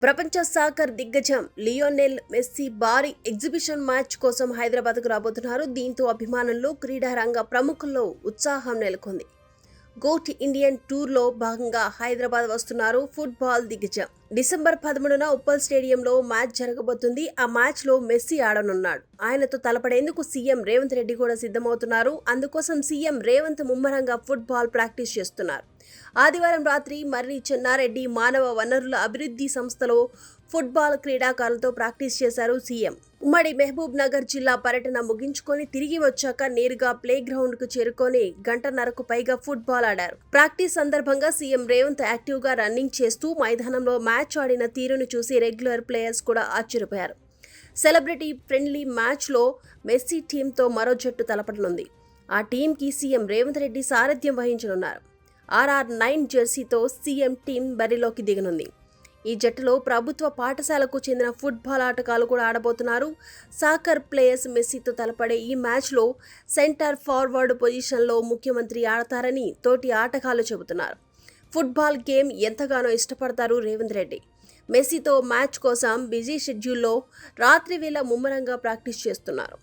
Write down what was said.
ప్రపంచ సాకర్ దిగ్గజం Lionel Messi భారీ ఎగ్జిబిషన్ మ్యాచ్ కోసం హైదరాబాద్కు రాబోతున్నారు. దీంతో అభిమానుల్లో, క్రీడారంగ ప్రముఖుల్లో ఉత్సాహం నెలకొంది. గోట్ ఇండియన్ టూర్లో భాగంగా హైదరాబాద్ వస్తున్నారు ఫుట్బాల్ దిగ్గజం. డిసెంబర్ 13న ఉప్పల్ స్టేడియంలో మ్యాచ్ జరగబోతుంది. ఆ మ్యాచ్లో మెస్సీ ఆడనున్నాడు. ఆయనతో తలపడేందుకు సీఎం రేవంత్ రెడ్డి కూడా సిద్ధమవుతున్నారు. అందుకోసం సీఎం రేవంత్ ముమ్మరంగా ఫుట్బాల్ ప్రాక్టీస్ చేస్తున్నారు. ఆదివారం రాత్రి మర్రి చెన్నారెడ్డి మానవ వనరుల అభివృద్ధి సంస్థలో ఫుట్బాల్ క్రీడాకారులతో ప్రాక్టీస్ చేశారు సీఎం. ఉమ్మడి మహబూబ్ నగర్ జిల్లా పర్యటన ముగించుకొని తిరిగి వచ్చాక నేరుగా ప్లే గ్రౌండ్ కు చేరుకొని గంటన్నరకు పైగా ఫుట్బాల్ ఆడారు. ప్రాక్టీస్ సందర్భంగా సీఎం రేవంత్ యాక్టివ్ గా రన్నింగ్ చేస్తూ మైదానంలో మ్యాచ్ ఆడిన తీరును చూసి రెగ్యులర్ ప్లేయర్స్ కూడా ఆశ్చర్యపోయారు. సెలబ్రిటీ ఫ్రెండ్లీ మ్యాచ్లో మెస్సీ టీంతో మరో జట్టు తలపడనుంది. ఆ టీంకి సీఎం రేవంత్ రెడ్డి సారథ్యం వహించనున్నారు. RR9 జెర్సీతో సీఎం టీం బరిలోకి దిగనుంది. ఈ జట్టులో ప్రభుత్వ పాఠశాలకు చెందిన ఫుట్బాల్ ఆటగాళ్లు కూడా ఆడబోతున్నారు. సాకర్ ప్లేయర్స్ మెస్సీతో తలపడే ఈ మ్యాచ్లో సెంటర్ ఫార్వర్డ్ పొజిషన్లో ముఖ్యమంత్రి ఆడతారని తోటి ఆటగాళ్లు చెబుతున్నారు. ఫుట్బాల్ గేమ్ ఎంతగానో ఇష్టపడతారు రేవంత్ రెడ్డి. మెస్సీతో మ్యాచ్ కోసం బిజీ షెడ్యూల్లో రాత్రి వేళ ముమ్మరంగా ప్రాక్టీస్ చేస్తున్నారు.